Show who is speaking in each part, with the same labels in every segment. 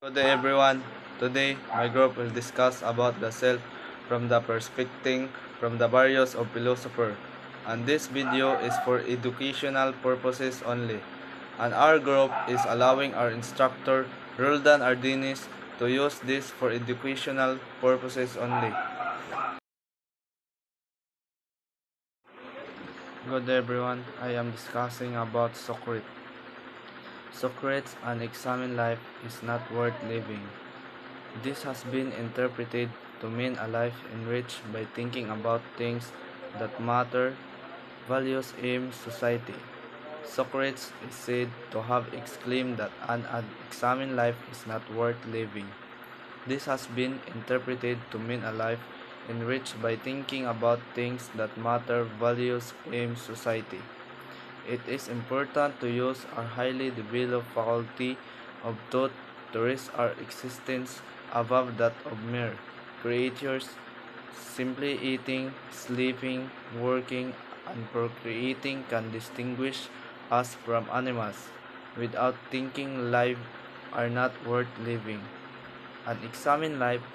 Speaker 1: Good day everyone. Today, my group will discuss about the self from the perspective from the various of philosopher. And this video is for educational purposes only. And our group is allowing our instructor, Roldan Ardinis, to use this for educational purposes only. Good day everyone. I am discussing about Socrates. Socrates and examine life is not worth living. This has been interpreted to mean a life enriched by thinking about things that matter, values, aims, society. Socrates is said to have exclaimed that an unexamined life is not worth living. This has been interpreted to mean a life enriched by thinking about things that matter, values, aims, society. It is important to use our highly developed faculty of thought to raise our existence above that of mere creatures. Simply eating, sleeping, working, and procreating can distinguish us from animals. Without thinking, life are not worth living. An examined life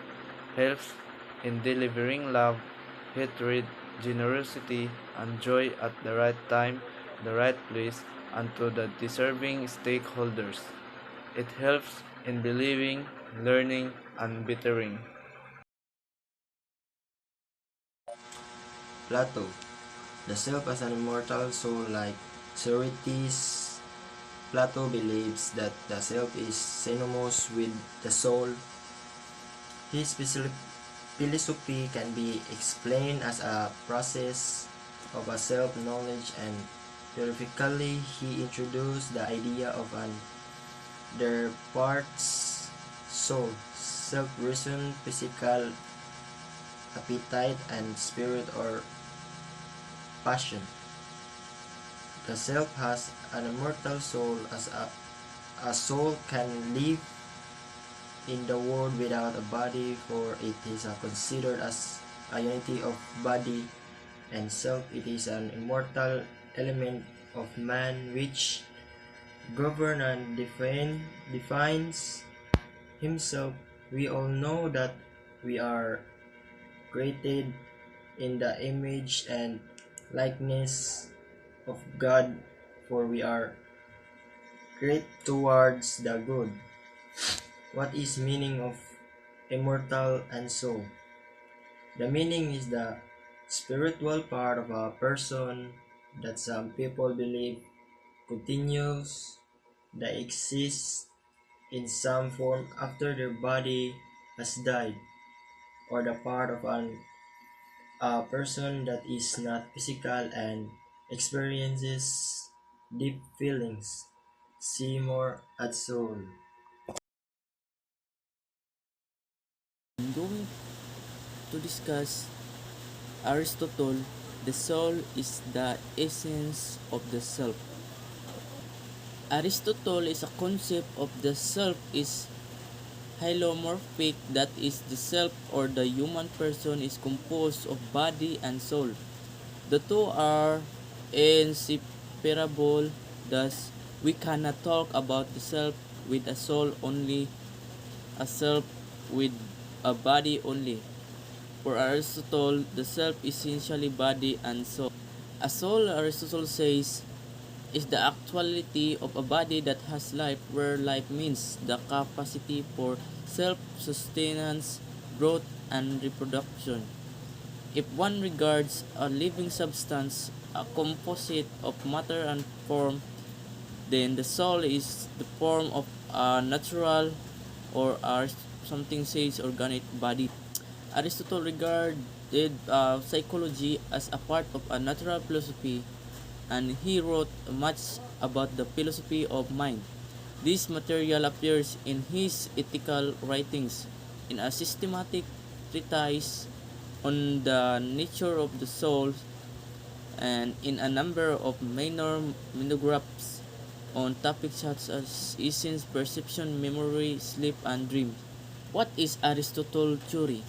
Speaker 1: helps in delivering love, hatred, generosity, and joy at the right time, the right place, and to the deserving stakeholders. It helps in believing, learning, and bettering.
Speaker 2: Plato, the self as an immortal soul like Socrates. Plato believes that the self is synonymous with the soul. His philosophy can be explained as a process of a self-knowledge, and theoretically he introduced the idea of an their parts soul, self-reason, physical appetite, and spirit or passion. The self has an immortal soul as a soul can live in the world without a body, for it is considered as a unity of body and self. It is an immortal element of man which governs and defines himself. We all know that we are created in the image and likeness of God, for we are created towards the good. What is meaning of immortal and soul? The meaning is the spiritual part of a person that some people believe continues, that exists in some form after their body has died, or the part of a person that is not physical and experiences deep feelings. See more at soul.
Speaker 3: I'm going to discuss Aristotle. The soul is the essence of the self. Aristotle is a concept of the self is hylomorphic, that is, the self or the human person is composed of body and soul. The two are inseparable, thus we cannot talk about the self with a soul only, a self with a body only. For Aristotle, the self is essentially body and soul. A soul, Aristotle says, is the actuality of a body that has life, where life means the capacity for self-sustenance, growth, and reproduction. If one regards a living substance, a composite of matter and form, then the soul is the form of a natural, or something says organic body. Aristotle regarded psychology as a part of a natural philosophy, and he wrote much about the philosophy of mind. This material appears in his ethical writings, in a systematic treatise on the nature of the soul, and in a number of minor monographs on topics such as essence, perception, memory, sleep, and dreams. What is Aristotle's theory?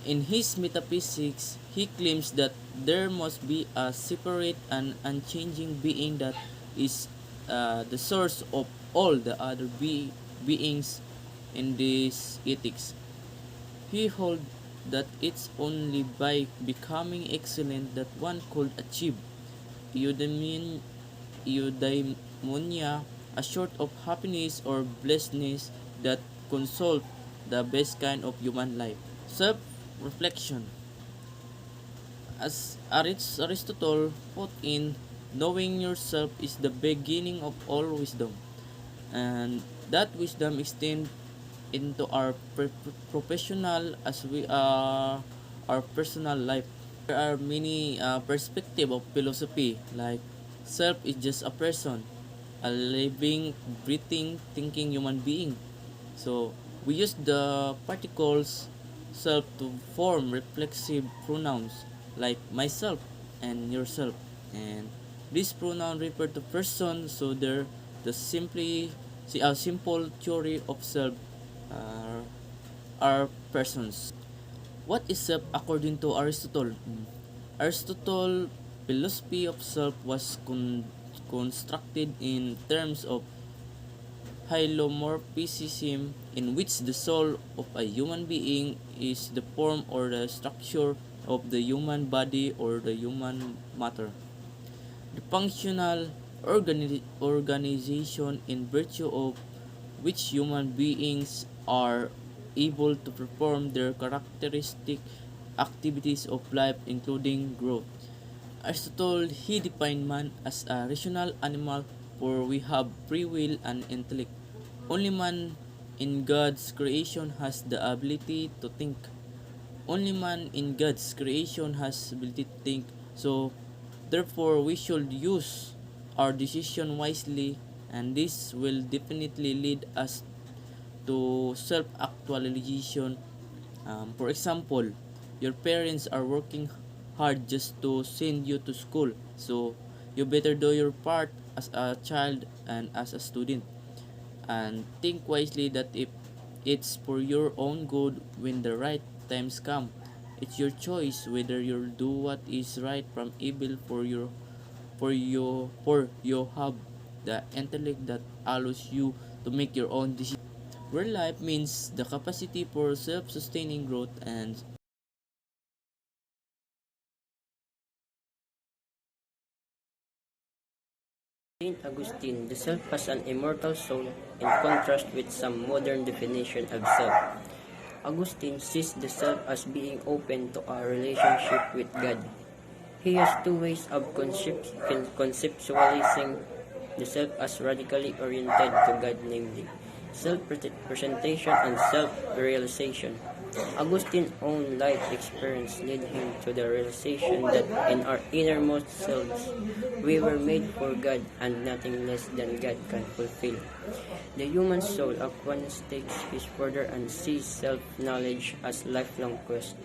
Speaker 3: In his metaphysics, he claims that there must be a separate and unchanging being that is the source of all the other beings in this ethics. He held that it's only by becoming excellent that one could achieve eudaimonia, eudaimonia, a sort of happiness or blessedness that consult the best kind of human life. Self-reflection. As Aristotle put in, knowing yourself is the beginning of all wisdom, and that wisdom extends into our professional as we are our personal life. There are many perspectives of philosophy, like self is just a person, a living, breathing, thinking human being. So we use the particles self to form reflexive pronouns like myself and yourself, and this pronoun refer to person. So they're the simply a simple theory of self uh, are persons. What is self according to Aristotle? Aristotle's philosophy of self was constructed in terms of hylomorphism, in which the soul of a human being is the form or the structure of the human body or the human matter. The functional organization in virtue of which human beings are able to perform their characteristic activities of life, including growth. Aristotle, he defined man as a rational animal, for we have free will and intellect. Only man in God's creation has the ability to think. Only man in God's creation has the ability to think. So, therefore, we should use our decision wisely, and this will definitely lead us to self-actualization. For example, your parents are working hard just to send you to school, so you better do your part as a child and as a student, and think wisely that if it's for your own good when the right times come. It's your choice whether you'll do what is right from evil. For you have the intellect that allows you to make your own decisions. Where life means the capacity for self-sustaining growth and
Speaker 4: Saint Augustine, the self as an immortal soul, in contrast with some modern definition of self. Augustine sees the self as being open to a relationship with God. He has two ways of conceptualizing the self as radically oriented to God, namely self-presentation and self-realization. Augustine's own life experience led him to the realization that in our innermost selves, we were made for God and nothing less than God can fulfill. The human soul at once takes his further and sees self-knowledge as lifelong quest.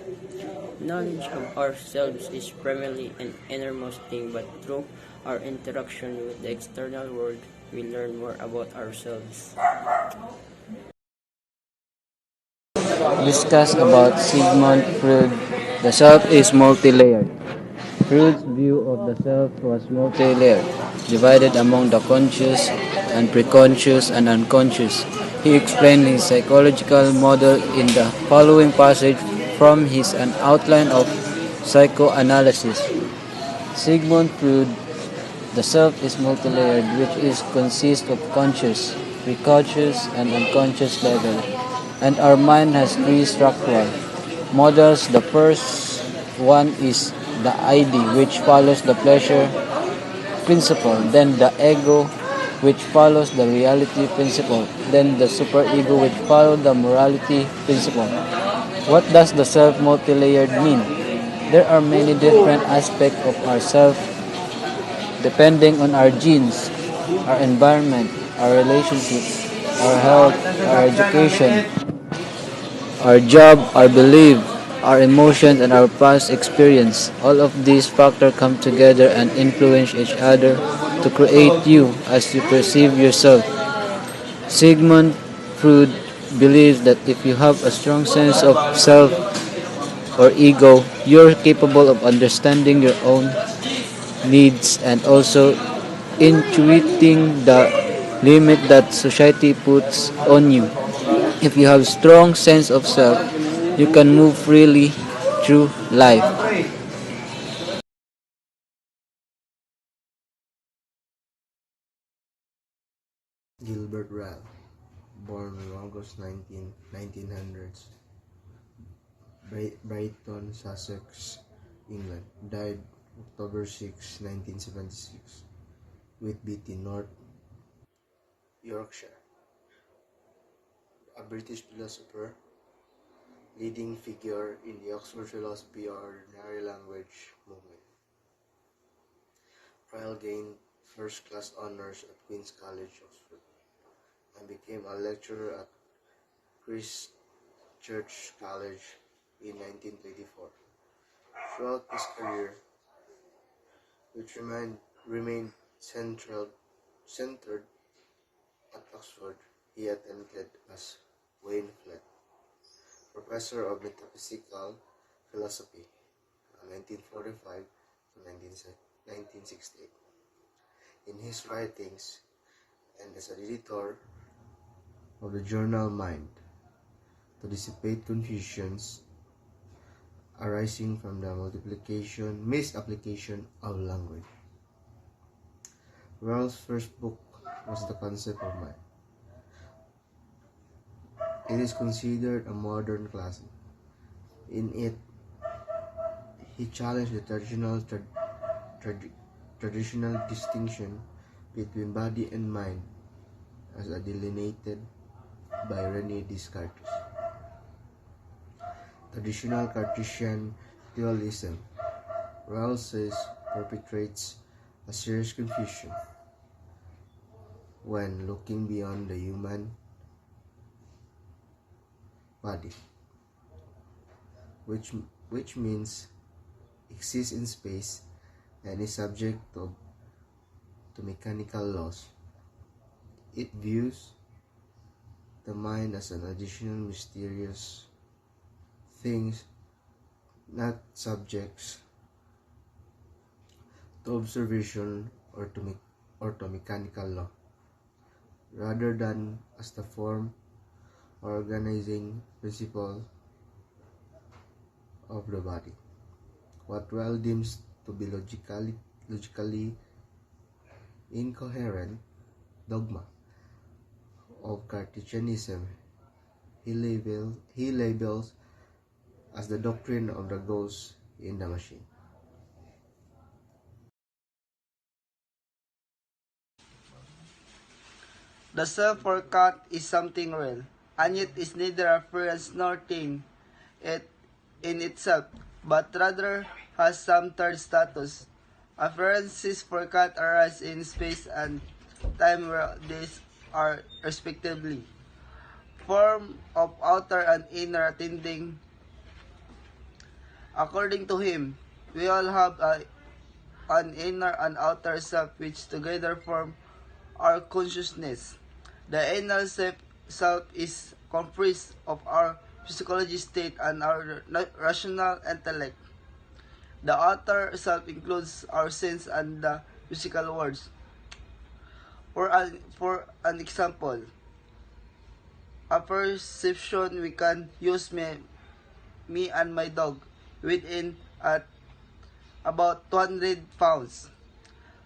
Speaker 4: Knowledge of ourselves is primarily an innermost thing, but through our interaction with the external world, we learn more about ourselves.
Speaker 5: Discuss about Sigmund Freud. The self is multi-layered. Freud's view of the self was multi-layered, divided among the conscious and preconscious and unconscious. He explained his psychological model in the following passage from his An Outline of Psychoanalysis. Sigmund Freud, the self is multi-layered, which is consists of conscious, preconscious, and unconscious level, and our mind has three structural models. The first one is the ID, which follows the pleasure principle, then the ego, which follows the reality principle, then the superego, which follows the morality principle. What does the self multi-layered mean? There are many different aspects of our self depending on our genes, our environment, our relationships, our health, our education, our job, our belief, our emotions, and our past experience. All of these factors come together and influence each other to create you as you perceive yourself. Sigmund Freud believes that if you have a strong sense of self or ego, you're capable of understanding your own needs and also intuiting the limit that society puts on you. If you have strong sense of self, you can move freely through life.
Speaker 2: Gilbert Ryle, born on August 19, 1900s, Brighton, Sussex, England, died October 6, 1976, Whitby, North Yorkshire, a British philosopher, leading figure in the Oxford philosophy or ordinary language movement. Ryle gained first-class honors at Queen's College, Oxford, and became a lecturer at Christ Church College in 1924. Throughout his career, which remained centered at Oxford, he attended as Wayne Flett, Professor of Metaphysical Philosophy, 1945 to 1968. In his writings and as an editor of the journal Mind, to dissipate confusions arising from the misapplication of language. Ryle's first book was The Concept of Mind. It is considered a modern classic. In it, he challenged the traditional distinction between body and mind as delineated by René Descartes. Traditional Cartesian dualism, Ryle says, perpetrates a serious confusion when looking beyond the human body, which means exists in space and is subject to mechanical laws. It views the mind as an additional mysterious things, not subjects to observation or to mechanical law, rather than as the form or organizing principle of the body. What Ryle deems to be logically incoherent dogma of Cartesianism, he labels as the doctrine of the ghost in the machine.
Speaker 6: The self for Kant is something real, and yet is neither appearance nor thing it in itself, but rather has some third status. Appearances for Kant arise in space and time where these are respectively form of outer and inner attending. According to him, we all have an inner and outer self which together form our consciousness. The inner self is comprised of our physiology state and our rational intellect. The outer self includes our sense and the physical worlds. For an example, a perception we can use me and my dog within at about 200 pounds.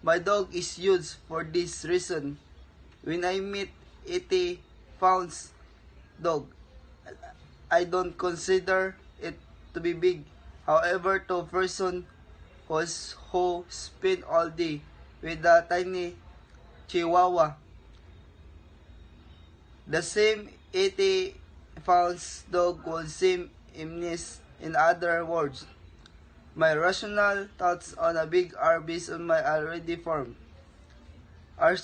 Speaker 6: My dog is huge for this reason. When I meet 80 pounds dog, I don't consider it to be big. However, to a person who spend all day with a tiny chihuahua, the same 80 pounds dog will seem immense. In other words, my rational thoughts on a big are based on my already formed. Our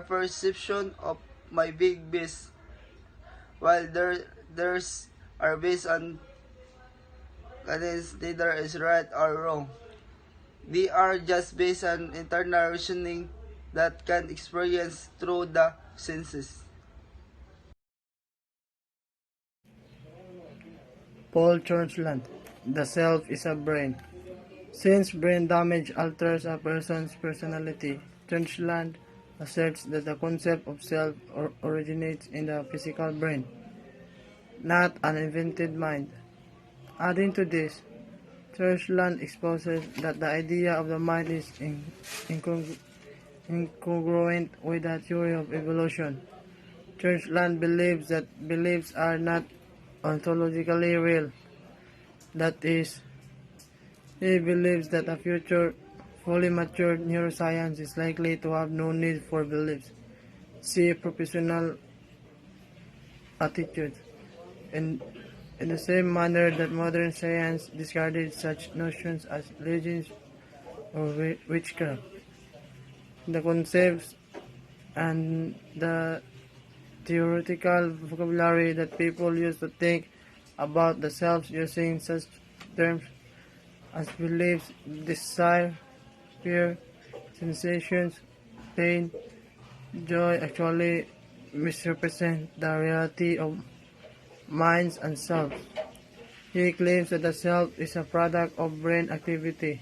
Speaker 6: perception of my big beast, while theirs are based on neither is right or wrong. They are just based on internal reasoning that can experience through the senses.
Speaker 7: Paul Churchland. The self is a brain. Since brain damage alters a person's personality, Churchland asserts that the concept of self originates in the physical brain, not an invented mind. Adding to this, Churchland exposes that the idea of the mind is incongruent with the theory of evolution. Churchland believes that beliefs are not ontologically real. That is, he believes that a future fully matured neuroscience is likely to have no need for beliefs. See professional attitudes. In the same manner that modern science discarded such notions as legends or witchcraft, the concepts and the theoretical vocabulary that people use to think about the self using such terms as beliefs, desire, fear, sensations, pain, joy actually misrepresent the reality of minds and selves. He claims that the self is a product of brain activity